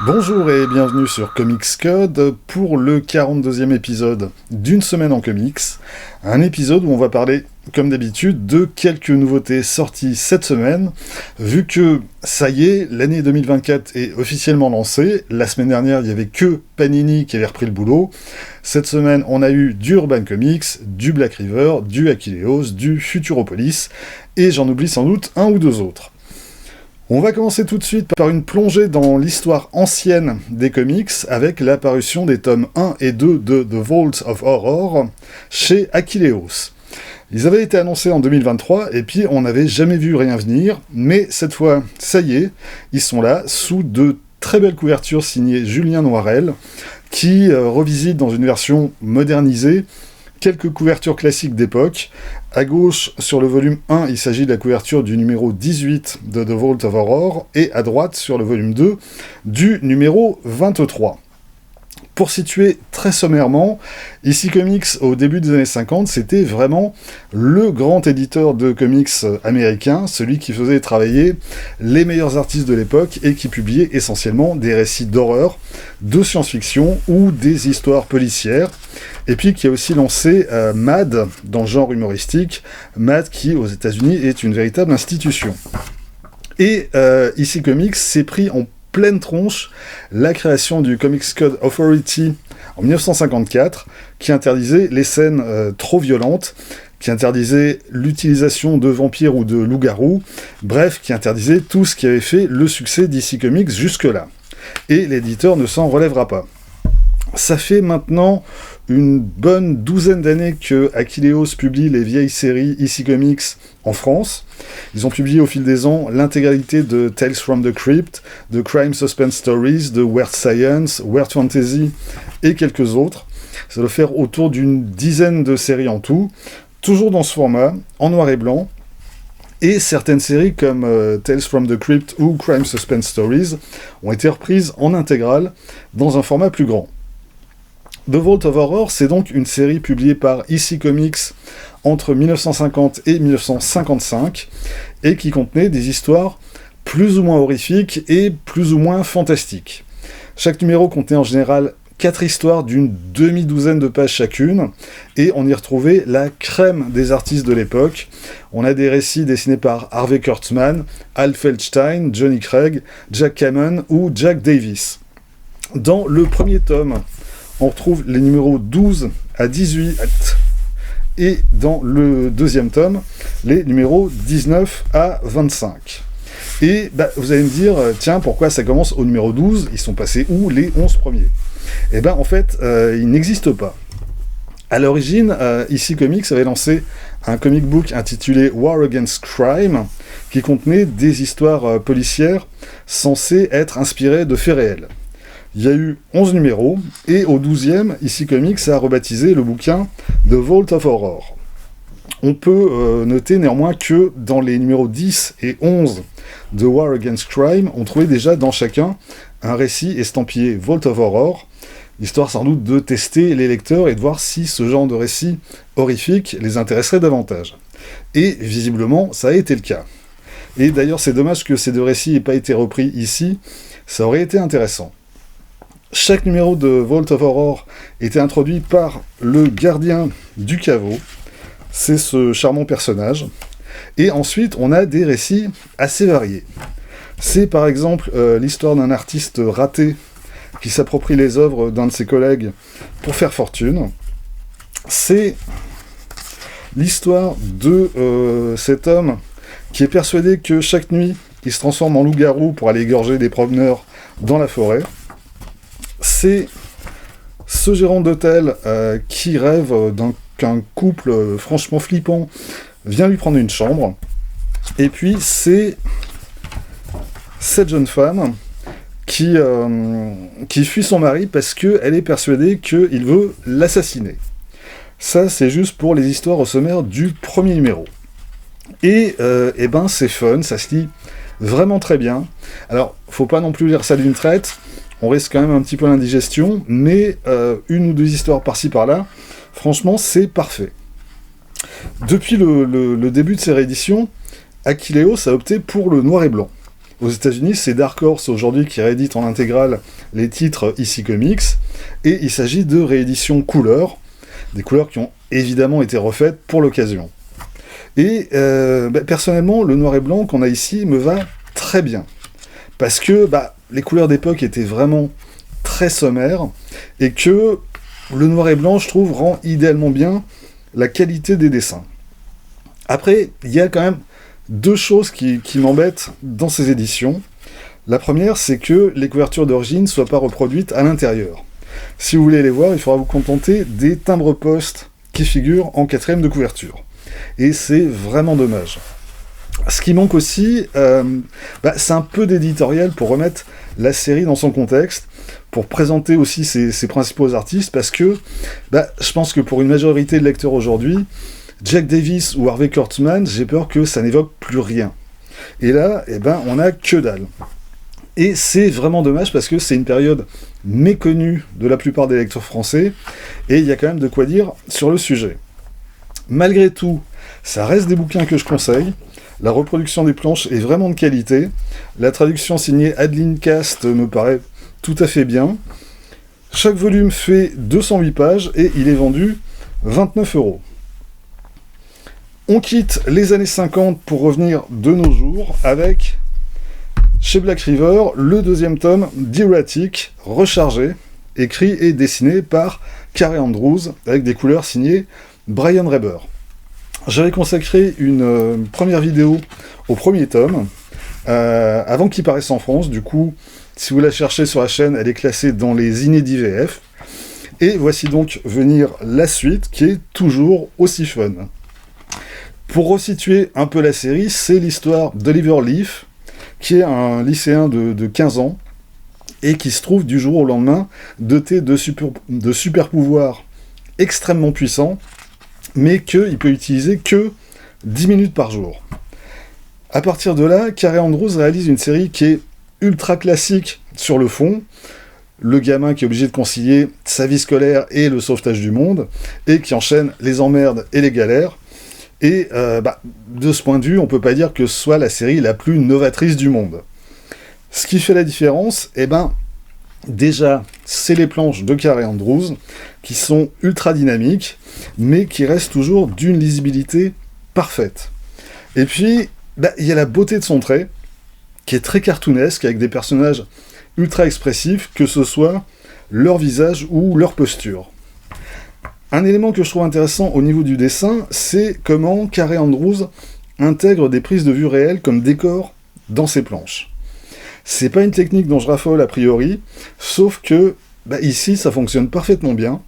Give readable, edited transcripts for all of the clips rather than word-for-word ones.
Bonjour et bienvenue sur Comics Code pour le 42e épisode d'une semaine en comics. Un épisode où on va parler, comme d'habitude, de quelques nouveautés sorties cette semaine, vu que, ça y est, l'année 2024 est officiellement lancée. La semaine dernière, il n'y avait que Panini qui avait repris le boulot. Cette semaine, on a eu du Urban Comics, du Black River, du Achilleos, du Futuropolis, et j'en oublie sans doute un ou deux autres. On va commencer tout de suite par une plongée dans l'histoire ancienne des comics avec la parution des tomes 1 et 2 de The Vault of Horror chez Achilleos. Ils avaient été annoncés en 2023 et puis on n'avait jamais vu rien venir, mais cette fois, ça y est, ils sont là sous de très belles couvertures signées Julien Noirel qui revisite dans une version modernisée quelques couvertures classiques d'époque. À gauche, sur le volume 1, il s'agit de la couverture du numéro 18 de The Vault of Horror, et à droite, sur le volume 2, du numéro 23. Pour situer très sommairement, EC Comics, au début des années 50, c'était vraiment le grand éditeur de comics américain, celui qui faisait travailler les meilleurs artistes de l'époque et qui publiait essentiellement des récits d'horreur, de science-fiction ou des histoires policières. Et puis qui a aussi lancé Mad, dans le genre humoristique, Mad qui, aux États-Unis, est une véritable institution. Et EC Comics s'est pris en pleine tronche la création du Comics Code Authority en 1954, qui interdisait les scènes trop violentes, qui interdisait l'utilisation de vampires ou de loups-garous, bref, qui interdisait tout ce qui avait fait le succès d'EC Comics jusque-là. Et l'éditeur ne s'en relèvera pas. Ça fait maintenant une bonne douzaine d'années que Achilleos publie les vieilles séries EC Comics en France. Ils ont publié au fil des ans l'intégralité de Tales from the Crypt, de Crime Suspense Stories, de Weird Science, Weird Fantasy et quelques autres. Ça doit faire autour d'une dizaine de séries en tout, toujours dans ce format, en noir et blanc. Et certaines séries comme Tales from the Crypt ou Crime Suspense Stories ont été reprises en intégrale dans un format plus grand. The Vault of Horror, c'est donc une série publiée par EC Comics entre 1950 et 1955, et qui contenait des histoires plus ou moins horrifiques et plus ou moins fantastiques. Chaque numéro contenait en général 4 histoires d'une demi-douzaine de pages chacune, et on y retrouvait la crème des artistes de l'époque. On a des récits dessinés par Harvey Kurtzman, Al Feldstein, Johnny Craig, Jack Kamen ou Jack Davis. Dans le premier tome, on retrouve les numéros 12 à 18, et dans le deuxième tome, les numéros 19 à 25. Et vous allez me dire, tiens, pourquoi ça commence au numéro 12 ? Ils sont passés où les 11 premiers ? Eh bien, en fait, ils n'existent pas. À l'origine, EC Comics avait lancé un comic book intitulé War Against Crime, qui contenait des histoires policières censées être inspirées de faits réels. Il y a eu 11 numéros, et au 12e, EC Comics a rebaptisé le bouquin The Vault of Horror. On peut noter néanmoins que dans les numéros 10 et 11 de War Against Crime, on trouvait déjà dans chacun un récit estampillé Vault of Horror, histoire sans doute de tester les lecteurs et de voir si ce genre de récit horrifique les intéresserait davantage. Et visiblement, ça a été le cas. Et d'ailleurs, c'est dommage que ces deux récits n'aient pas été repris ici, ça aurait été intéressant. Chaque numéro de Vault of Horror était introduit par le gardien du caveau, c'est ce charmant personnage, et ensuite on a des récits assez variés. C'est par exemple l'histoire d'un artiste raté qui s'approprie les œuvres d'un de ses collègues pour faire fortune. C'est l'histoire de cet homme qui est persuadé que chaque nuit il se transforme en loup-garou pour aller égorger des promeneurs dans la forêt. C'est ce gérant d'hôtel qui rêve qu'un couple franchement flippant vient lui prendre une chambre. Et puis c'est cette jeune femme qui fuit son mari parce qu'elle est persuadée qu'il veut l'assassiner. Ça, c'est juste pour les histoires au sommaire du premier numéro. Et c'est fun, ça se lit vraiment très bien. Alors, faut pas non plus lire ça d'une traite, on risque quand même un petit peu l'indigestion, mais une ou deux histoires par-ci par-là, franchement, c'est parfait. Depuis le début de ces rééditions, Achilleos a opté pour le noir et blanc. Aux États-Unis, c'est Dark Horse aujourd'hui qui réédite en intégrale les titres EC Comics, et il s'agit de rééditions couleurs, des couleurs qui ont évidemment été refaites pour l'occasion. Et personnellement, le noir et blanc qu'on a ici me va très bien, parce que les couleurs d'époque étaient vraiment très sommaires, et que le noir et blanc, je trouve, rend idéalement bien la qualité des dessins. Après, il y a quand même deux choses qui m'embêtent dans ces éditions. La première, c'est que les couvertures d'origine ne soient pas reproduites à l'intérieur. Si vous voulez les voir, il faudra vous contenter des timbres-poste qui figurent en 4e de couverture. Et c'est vraiment dommage. Ce qui manque aussi, c'est un peu d'éditorial pour remettre la série dans son contexte, pour présenter aussi ses principaux artistes, parce que je pense que pour une majorité de lecteurs aujourd'hui, Jack Davis ou Harvey Kurtzman, j'ai peur que ça n'évoque plus rien. Et là, on n'a que dalle. Et c'est vraiment dommage parce que c'est une période méconnue de la plupart des lecteurs français, et il y a quand même de quoi dire sur le sujet. Malgré tout, ça reste des bouquins que je conseille. La reproduction des planches est vraiment de qualité. La traduction signée Adeline Cast me paraît tout à fait bien. Chaque volume fait 208 pages et il est vendu 29 €. On quitte les années 50 pour revenir de nos jours avec, chez Black River, le 2e tome d'Erratic, rechargé, écrit et dessiné par Carey Andrews, avec des couleurs signées Brian Reber. J'avais consacré une première vidéo au premier tome, avant qu'il paraisse en France. Du coup, si vous la cherchez sur la chaîne, elle est classée dans les inédits VF. Et voici donc venir la suite, qui est toujours aussi fun. Pour resituer un peu la série, c'est l'histoire d'Oliver Leaf, qui est un lycéen de 15 ans, et qui se trouve du jour au lendemain doté de super pouvoirs extrêmement puissants, mais qu'il peut utiliser que 10 minutes par jour. À partir de là, Carey Andrews réalise une série qui est ultra classique sur le fond, le gamin qui est obligé de concilier sa vie scolaire et le sauvetage du monde, et qui enchaîne les emmerdes et les galères. Et de ce point de vue, on peut pas dire que ce soit la série la plus novatrice du monde. Ce qui fait la différence, déjà, c'est les planches de Carey Andrews, qui sont ultra dynamiques, mais qui restent toujours d'une lisibilité parfaite. Et puis, il y a la beauté de son trait, qui est très cartoonesque, avec des personnages ultra expressifs, que ce soit leur visage ou leur posture. Un élément que je trouve intéressant au niveau du dessin, c'est comment Carey Andrews intègre des prises de vue réelles comme décor dans ses planches. C'est pas une technique dont je raffole a priori, sauf que ici ça fonctionne parfaitement bien.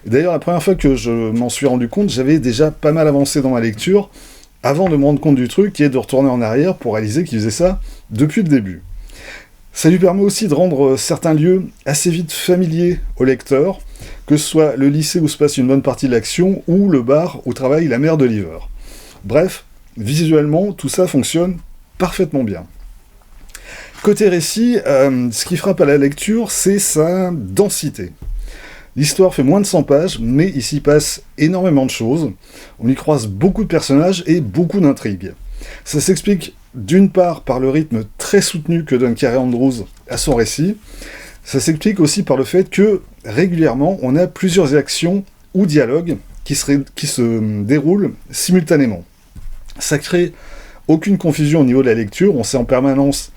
D'ailleurs, la première fois que je m'en suis rendu compte, j'avais déjà pas mal avancé dans ma lecture, avant de me rendre compte du truc, qui est de retourner en arrière pour réaliser qu'il faisait ça depuis le début. Ça lui permet aussi de rendre certains lieux assez vite familiers au lecteur, que ce soit le lycée où se passe une bonne partie de l'action, ou le bar où travaille la mère d'Oliver. Bref, visuellement, tout ça fonctionne parfaitement bien. Côté récit, ce qui frappe à la lecture, c'est sa densité. L'histoire fait moins de 100 pages, mais il s'y passe énormément de choses. On y croise beaucoup de personnages et beaucoup d'intrigues. Ça s'explique d'une part par le rythme très soutenu que donne Carey Andrews à son récit. Ça s'explique aussi par le fait que, régulièrement, on a plusieurs actions ou dialogues qui se déroulent simultanément. Ça crée aucune confusion au niveau de la lecture, on sait en permanence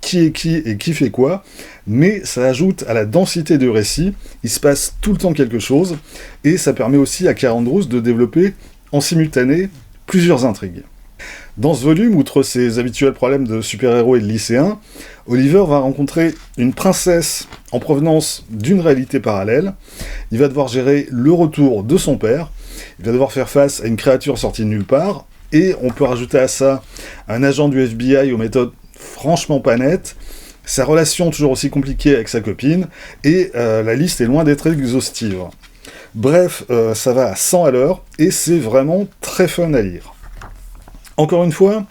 qui est qui et qui fait quoi, mais ça ajoute à la densité du récit, il se passe tout le temps quelque chose, et ça permet aussi à Carey Andrews de développer en simultané plusieurs intrigues. Dans ce volume, outre ses habituels problèmes de super-héros et de lycéens, Oliver va rencontrer une princesse en provenance d'une réalité parallèle. Il va devoir gérer le retour de son père, il va devoir faire face à une créature sortie de nulle part, et on peut rajouter à ça un agent du FBI aux méthodes franchement pas nettes, sa relation toujours aussi compliquée avec sa copine, et la liste est loin d'être exhaustive. Bref, ça va à 100 à l'heure, et c'est vraiment très fun à lire. Encore une fois,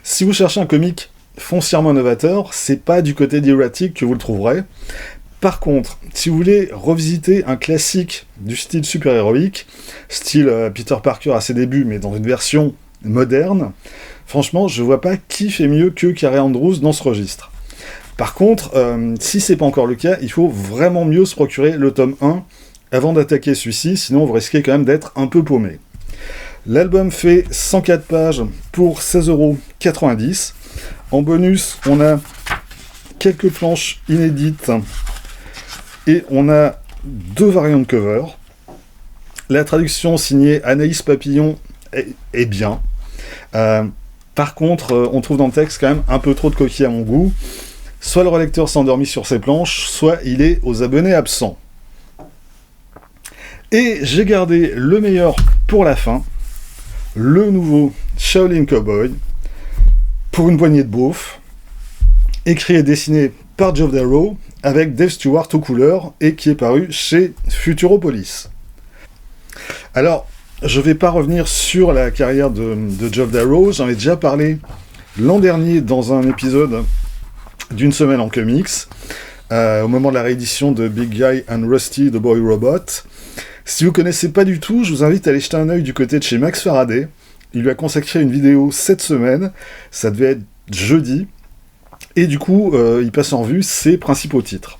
si vous cherchez un comic foncièrement novateur, c'est pas du côté d'Erratic que vous le trouverez. Par contre, si vous voulez revisiter un classique du style super-héroïque, style Peter Parker à ses débuts, mais dans une version moderne, franchement, je vois pas qui fait mieux que Carey Andrews dans ce registre. Par contre, si c'est pas encore le cas, il faut vraiment mieux se procurer le tome 1 avant d'attaquer celui-ci, sinon vous risquez quand même d'être un peu paumé. L'album fait 104 pages pour 16,90 €. En bonus, on a quelques planches inédites et on a 2 variantes de cover. La traduction signée Anaïs Papillon est bien. Par contre, on trouve dans le texte quand même un peu trop de coquilles à mon goût. Soit le relecteur s'est endormi sur ses planches, soit il est aux abonnés absents. Et j'ai gardé le meilleur pour la fin, le nouveau Shaolin Cowboy, pour une poignée de beaufs, écrit et dessiné par Geoff Darrow, avec Dave Stewart aux couleurs, et qui est paru chez Futuropolis. Alors, je vais pas revenir sur la carrière de Geoff Darrow, j'en ai déjà parlé l'an dernier dans un épisode d'une semaine en comics, au moment de la réédition de Big Guy and Rusty the Boy Robot. Si vous connaissez pas du tout, je vous invite à aller jeter un œil du côté de chez Max Faraday. Il lui a consacré une vidéo cette semaine, ça devait être jeudi, et du coup, il passe en revue ses principaux titres.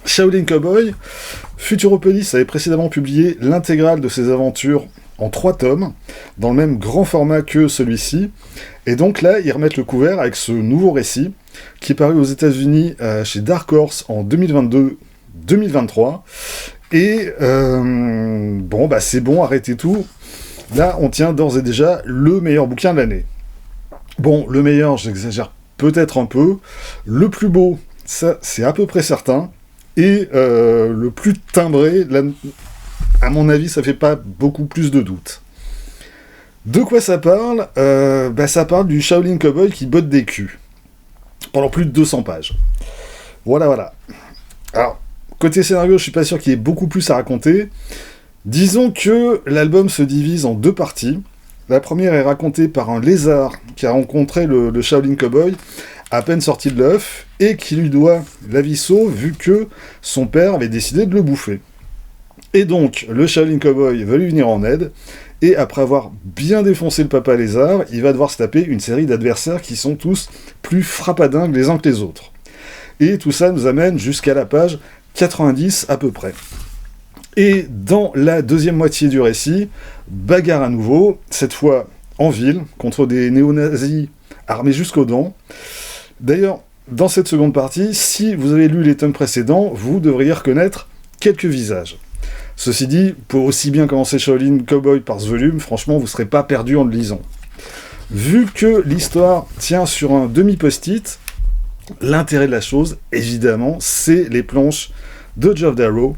Shaolin Cowboy, Futuropolis avait précédemment publié l'intégrale de ses aventures en 3 tomes, dans le même grand format que celui-ci, et donc là, ils remettent le couvert avec ce nouveau récit, qui est paru aux États-Unis chez Dark Horse en 2022-2023, et bon, bah c'est bon, arrêtez tout. Là, on tient d'ores et déjà le meilleur bouquin de l'année. Bon, le meilleur, j'exagère peut-être un peu. Le plus beau, ça, c'est à peu près certain. Et le plus timbré, là, à mon avis, ça fait pas beaucoup plus de doute. De quoi ça parle ? Ça parle du Shaolin Cowboy qui botte des culs. Pendant plus de 200 pages. Voilà. Alors, côté scénario, je suis pas sûr qu'il y ait beaucoup plus à raconter. Disons que l'album se divise en 2 parties. La première est racontée par un lézard qui a rencontré le Shaolin Cowboy à peine sorti de l'œuf et qui lui doit la vie sauve vu que son père avait décidé de le bouffer. Et donc, le Shaolin Cowboy va lui venir en aide, et après avoir bien défoncé le papa lézard, il va devoir se taper une série d'adversaires qui sont tous plus frappadingues les uns que les autres. Et tout ça nous amène jusqu'à la page 90 à peu près. Et dans la deuxième moitié du récit, bagarre à nouveau, cette fois en ville, contre des néo-nazis armés jusqu'aux dents. D'ailleurs, dans cette seconde partie, si vous avez lu les tomes précédents, vous devriez reconnaître quelques visages. Ceci dit, vous pouvez aussi bien commencer Shaolin Cowboy par ce volume, franchement, vous ne serez pas perdu en le lisant. Vu que l'histoire tient sur un demi-post-it, l'intérêt de la chose, évidemment, c'est les planches de Geoff Darrow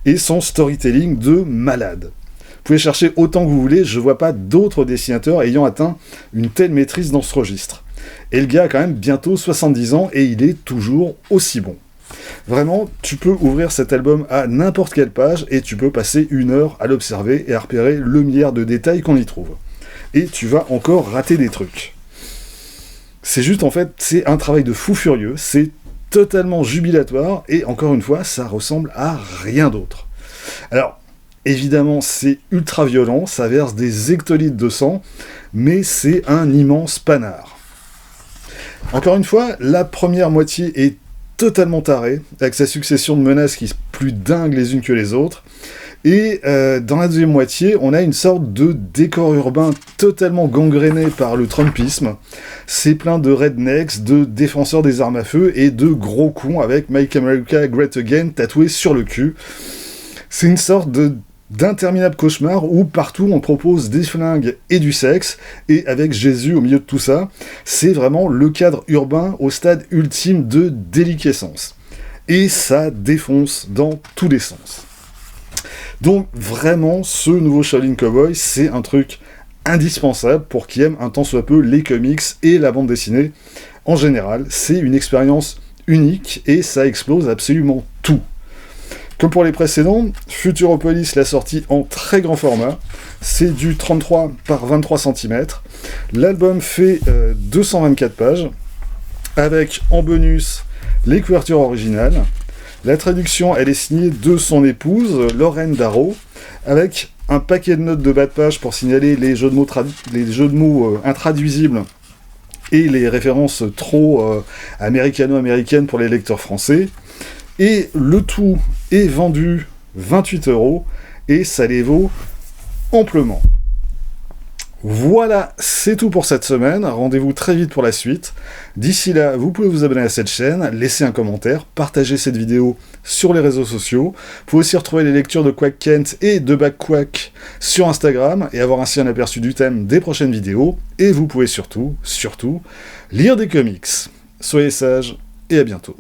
et son storytelling de malade. Vous pouvez chercher autant que vous voulez, je vois pas d'autres dessinateurs ayant atteint une telle maîtrise dans ce registre. Et le gars a quand même bientôt 70 ans et il est toujours aussi bon. Vraiment, tu peux ouvrir cet album à n'importe quelle page et tu peux passer 1 heure à l'observer et à repérer le milliard de détails qu'on y trouve. Et tu vas encore rater des trucs. C'est juste, en fait, c'est un travail de fou furieux, c'est totalement jubilatoire, et encore une fois, ça ressemble à rien d'autre. Alors, évidemment, c'est ultra violent, ça verse des hectolitres de sang, mais c'est un immense panard. Encore une fois, la première moitié est totalement tarée, avec sa succession de menaces qui sont plus dingues les unes que les autres, et dans la deuxième moitié, on a une sorte de décor urbain totalement gangréné par le trumpisme. C'est plein de rednecks, de défenseurs des armes à feu et de gros cons avec Make America Great Again tatoué sur le cul. C'est une sorte d'interminable cauchemar où partout on propose des flingues et du sexe, et avec Jésus au milieu de tout ça, c'est vraiment le cadre urbain au stade ultime de déliquescence. Et ça défonce dans tous les sens. Donc vraiment, ce nouveau Shaolin Cowboy, c'est un truc indispensable pour qui aime un tant soit peu les comics et la bande dessinée en général. C'est une expérience unique et ça explose absolument tout. Comme pour les précédents, Futuropolis l'a sorti en très grand format, c'est du 33 par 23 cm. L'album fait 224 pages, avec en bonus les couvertures originales. La traduction, elle est signée de son épouse, Lauren Darrow, avec un paquet de notes de bas de page pour signaler les jeux de mots intraduisibles et les références trop américano-américaines pour les lecteurs français. Et le tout est vendu 28€, et ça les vaut amplement. Voilà, c'est tout pour cette semaine. Rendez-vous très vite pour la suite. D'ici là, vous pouvez vous abonner à cette chaîne, laisser un commentaire, partager cette vidéo sur les réseaux sociaux. Vous pouvez aussi retrouver les lectures de Quack Kent et de Back Quack sur Instagram et avoir ainsi un aperçu du thème des prochaines vidéos. Et vous pouvez surtout, lire des comics. Soyez sages et à bientôt.